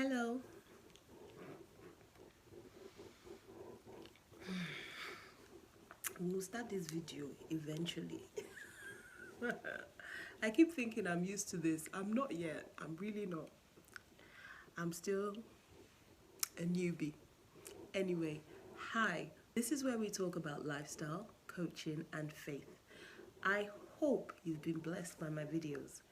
Hello. We'll start this video eventually. I keep thinking I'm used to this. I'm not yet. I'm really not. I'm still a newbie. Anyway, hi. This is where we talk about lifestyle, coaching, and faith. I hope you've been blessed by my videos.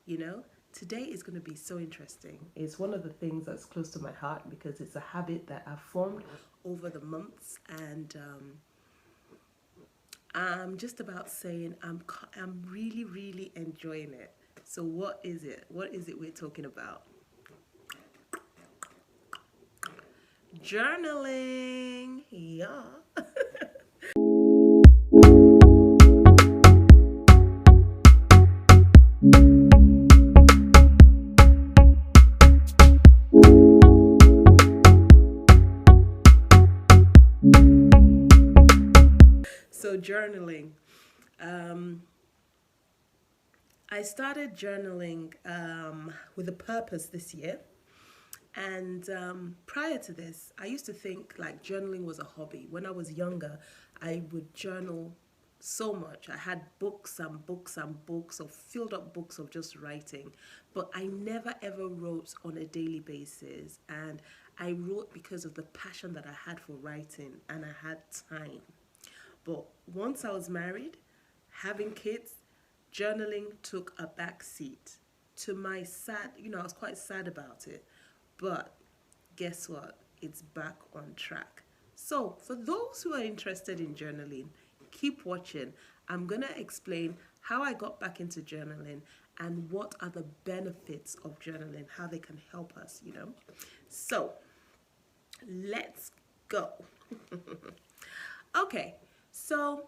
You know, today is going to be so interesting. It's one of the things that's close to my heart because it's a habit that I've formed over the months, and I'm just about saying I'm really enjoying it. So what is it? What is it we're talking about? Journaling. Yeah. So journaling. I started journaling with a purpose this year. And prior to this, I used to think like journaling was a hobby. When I was younger, I would journal so much. I had books and books and books, or filled up books of just writing. But I never ever wrote on a daily basis. And I wrote because of the passion that I had for writing, and I had time. But once I was married, having kids, journaling took a back seat. To my sad, I was quite sad about it. But guess what? It's back on track. So, for those who are interested in journaling, keep watching. I'm going to explain how I got back into journaling and what are the benefits of journaling, how they can help us. So, let's go. Okay, so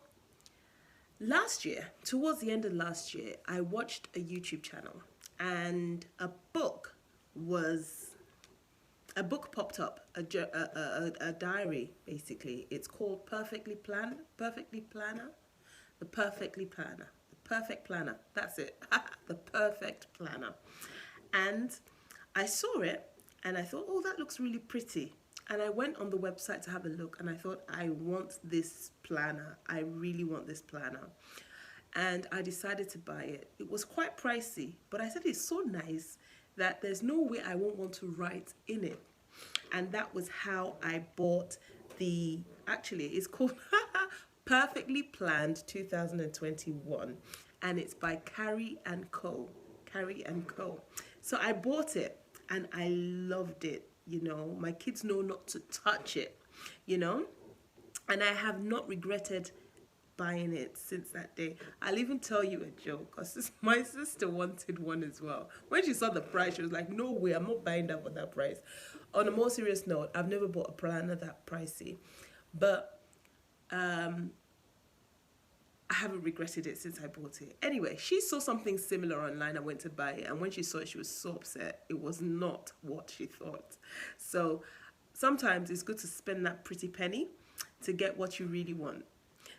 last year, towards the end of last year, I watched a YouTube channel, and a book popped up, a diary, basically. It's called Perfect Planner, The Perfect Planner, that's it, The Perfect Planner. And I saw it, and I thought, oh, that looks really pretty. And I went on the website to have a look, and I thought, I want this planner. I really want this planner. And I decided to buy it. It was quite pricey, but I said it's so nice that there's no way I won't want to write in it. And that was how I bought actually it's called Perfectly Planned 2021, and it's by Carrie and Co. So I bought it, and I loved it. My kids know not to touch it, and I have not regretted buying it since that day. I'll even tell you a joke, because my sister wanted one as well. When she saw the price, she was like, no way, I'm not buying that for that price. On a more serious note, I've never bought a planner that pricey, but I haven't regretted it since I bought it. Anyway, she saw something similar online and went to buy it, and when she saw it, she was so upset. It was not what she thought. So sometimes it's good to spend that pretty penny to get what you really want.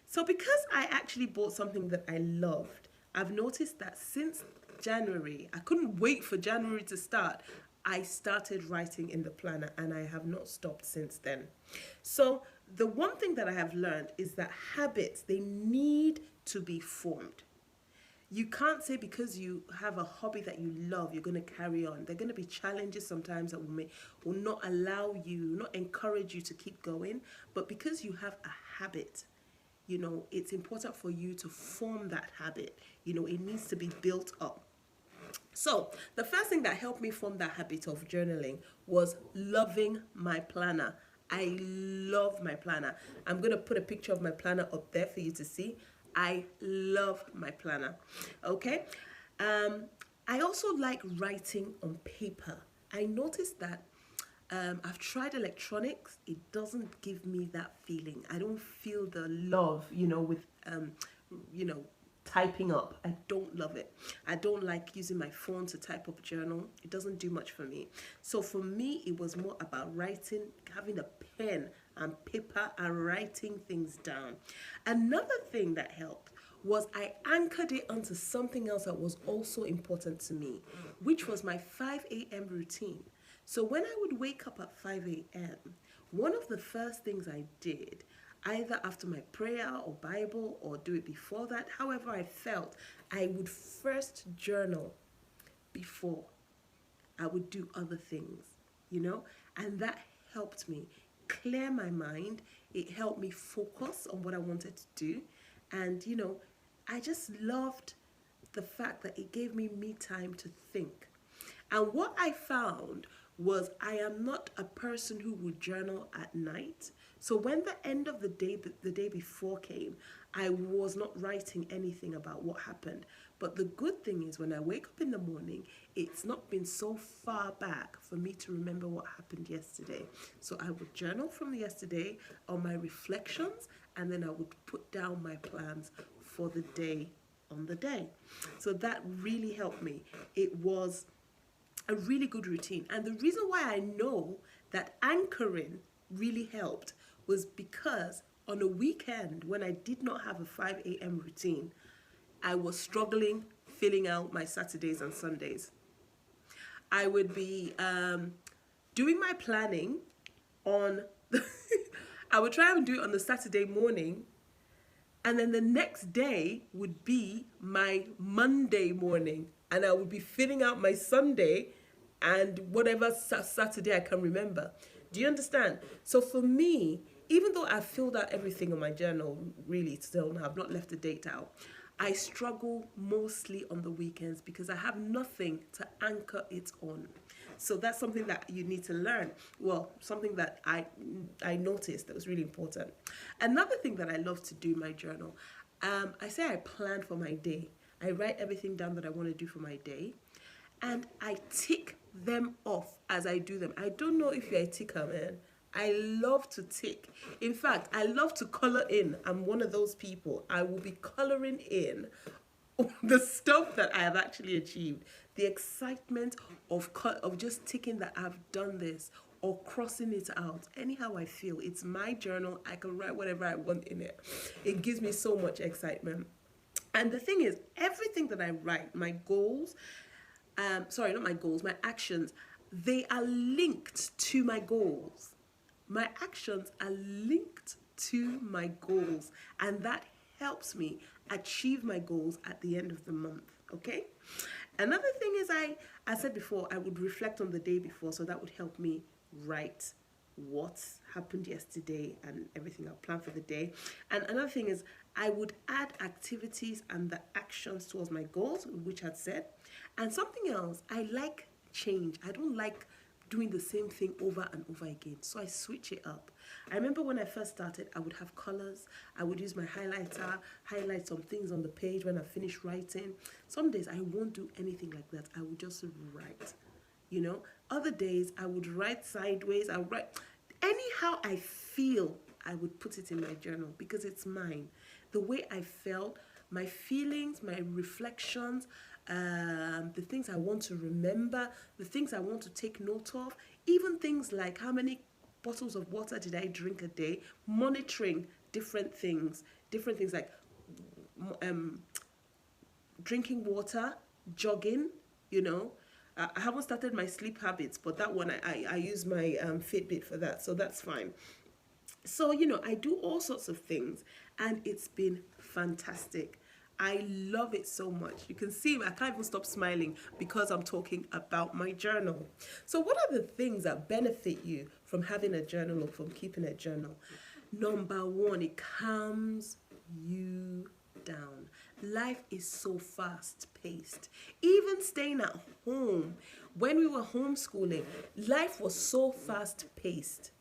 So because I actually bought something that I loved, I've noticed that since January, I couldn't wait for January to start, I started writing in the planner, and I have not stopped since then. So the one thing that I have learned is that habits, they need to be formed. You can't say because you have a hobby that you love, you're going to carry on. There are going to be challenges sometimes that will not allow you, not encourage you to keep going. But because you have a habit, it's important for you to form that habit. It needs to be built up. So the first thing that helped me form that habit of journaling was loving my planner. I love my planner. I'm going to put a picture of my planner up there for you to see. I love my planner. Okay. I also like writing on paper. I noticed that I've tried electronics. It doesn't give me that feeling. I don't feel the love, with, typing up. I don't love it. I don't like using my phone to type up a journal. It doesn't do much for me. So for me, it was more about writing, having a pen and paper and writing things down. Another thing that helped was I anchored it onto something else that was also important to me, which was my 5 a.m. routine. So when I would wake up at 5 a.m., one of the first things I did, either after my prayer or Bible or do it before that, however I felt, I would first journal before I would do other things, and that helped me clear my mind. It helped me focus on what I wanted to do. And, I just loved the fact that it gave me time to think. And what I found was I am not a person who would journal at night. So when the end of the day before came, I was not writing anything about what happened. But the good thing is when I wake up in the morning, it's not been so far back for me to remember what happened yesterday. So I would journal from yesterday on my reflections, and then I would put down my plans for the day on the day. So that really helped me. It was a really good routine. And the reason why I know that anchoring really helped was because on a weekend when I did not have a 5 a.m. routine, I was struggling filling out my Saturdays and Sundays. I would be doing my planning on, I would try and do it on the Saturday morning, and then the next day would be my Monday morning, and I would be filling out my Sunday and whatever Saturday I can remember. Do you understand? So for me, even though I've filled out everything on my journal, really still now, I've not left a date out, I struggle mostly on the weekends because I have nothing to anchor it on. So that's something that you need to learn. Well, something that I noticed that was really important. Another thing that I love to do in my journal, I say I plan for my day. I write everything down that I want to do for my day, and I tick them off as I do them. I don't know if you're a ticker, man. I love to tick. In fact, I love to color in. I'm one of those people. I will be coloring in the stuff that I have actually achieved. The excitement of just ticking that I've done this or crossing it out. Anyhow I feel. It's my journal. I can write whatever I want in it. It gives me so much excitement. And the thing is, everything that I write, my goals, not my goals, my actions, they are linked to my goals. My actions are linked to my goals, and that helps me achieve my goals at the end of the month, okay? Another thing is I said before, I would reflect on the day before, so that would help me write what happened yesterday and everything I'll plan for the day. And another thing is I would add activities and the actions towards my goals, which I'd said. And something else, I like change. I don't like doing the same thing over and over again. So I switch it up. I remember when I first started, I would have colors. I would use my highlighter, highlight some things on the page when I finish writing. Some days I won't do anything like that. I would just write, Other days I would write sideways. I would write anyhow I feel. I would put it in my journal because it's mine. The way I felt, my feelings, my reflections, the things I want to remember, the things I want to take note of, even things like how many bottles of water did I drink a day, monitoring different things like drinking water, jogging, I haven't started my sleep habits, but that one I use my Fitbit for that, so that's fine. So, I do all sorts of things, and it's been fantastic. I love it so much. You can see I can't even stop smiling because I'm talking about my journal. So what are the things that benefit you from having a journal or from keeping a journal? Number one, it calms you down. Life is so fast-paced. Even staying at home, when we were homeschooling, life was so fast-paced.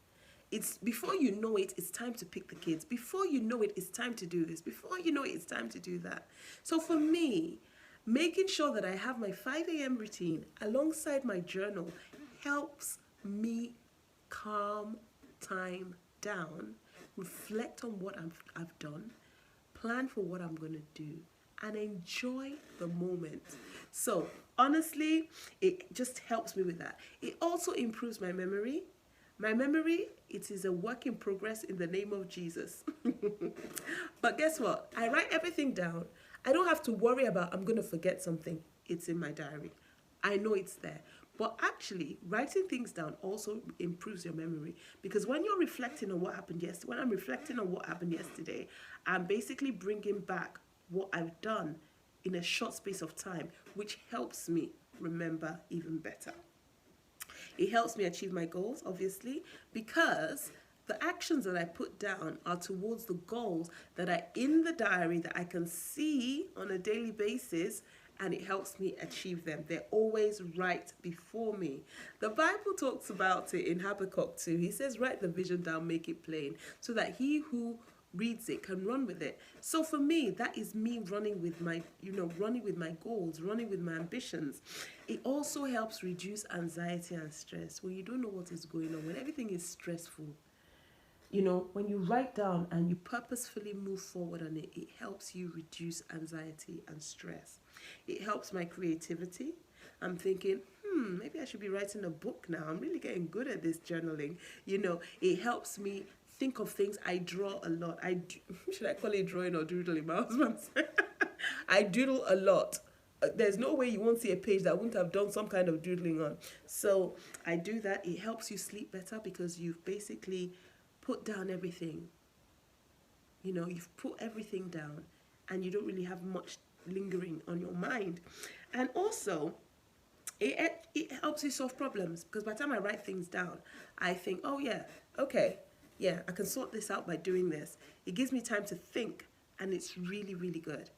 It's before you know it, it's time to pick the kids. Before you know it, it's time to do this. Before you know it, it's time to do that. So for me, making sure that I have my 5 a.m. routine alongside my journal helps me calm time down, reflect on what I've done, plan for what I'm going to do, and enjoy the moment. So honestly, it just helps me with that. It also improves my memory. My memory, it is a work in progress in the name of Jesus. But guess what? I write everything down. I don't have to worry about I'm going to forget something. It's in my diary. I know it's there. But actually, writing things down also improves your memory, because when you're reflecting on what happened yesterday, when I'm reflecting on what happened yesterday, I'm basically bringing back what I've done in a short space of time, which helps me remember even better. It helps me achieve my goals, obviously, because the actions that I put down are towards the goals that are in the diary that I can see on a daily basis, and it helps me achieve them. They're always right before me. The Bible talks about it in Habakkuk 2. He says, write the vision down, make it plain, so that he who reads it can run with it. So for me, that is me running with my goals, running with my ambitions. It also helps reduce anxiety and stress when you don't know what is going on, when everything is stressful. When you write down and you purposefully move forward on it, it helps you reduce anxiety and stress. It helps my creativity. I'm thinking, maybe I should be writing a book now. I'm really getting good at this journaling. It helps me think of things. I draw a lot. Should I call it drawing or doodling? My husband said I doodle a lot. There's no way you won't see a page that I wouldn't have done some kind of doodling on. So I do that. It helps you sleep better because you've basically put down everything. You've put everything down and you don't really have much lingering on your mind. And also, it helps you solve problems, because by the time I write things down, I think, oh yeah, okay, yeah, I can sort this out by doing this. It gives me time to think, and it's really, really good.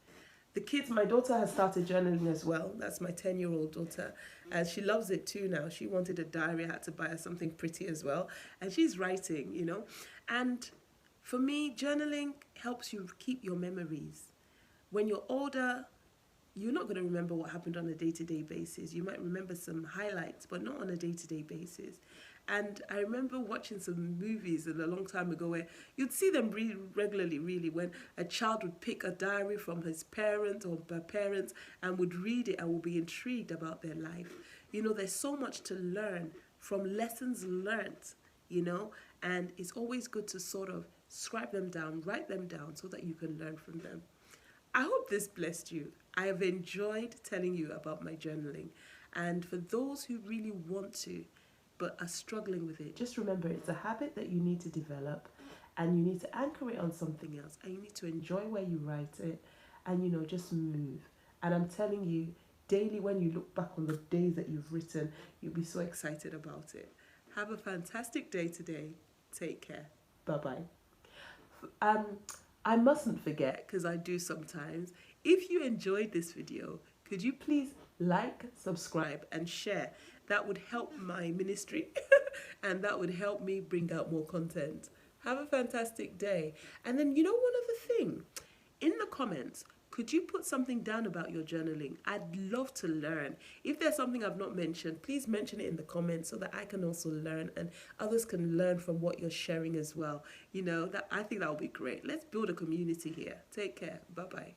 The kids, my daughter has started journaling as well. That's my 10-year-old daughter. And she loves it too now. She wanted a diary. I had to buy her something pretty as well. And she's writing, And for me, journaling helps you keep your memories. When you're older, you're not going to remember what happened on a day-to-day basis. You might remember some highlights, but not on a day-to-day basis. And I remember watching some movies a long time ago where you'd see them regularly, really, when a child would pick a diary from his parent or her parents and would read it and would be intrigued about their life. There's so much to learn from lessons learnt, and it's always good to sort of scribe them down, write them down so that you can learn from them. I hope this blessed you. I have enjoyed telling you about my journaling. And for those who really want to, but are struggling with it, just remember it's a habit that you need to develop, and you need to anchor it on something else, and you need to enjoy where you write it, and just move. And I'm telling you, daily when you look back on the days that you've written, you'll be so excited about it. Have a fantastic day today. Take care. Bye-bye. I mustn't forget, because I do sometimes, if you enjoyed this video, could you please like, subscribe, and share? That would help my ministry and that would help me bring out more content. Have a fantastic day. And then, one other thing, in the comments, could you put something down about your journaling? I'd love to learn. If there's something I've not mentioned, please mention it in the comments so that I can also learn and others can learn from what you're sharing as well. I think that would be great. Let's build a community here. Take care. Bye-bye.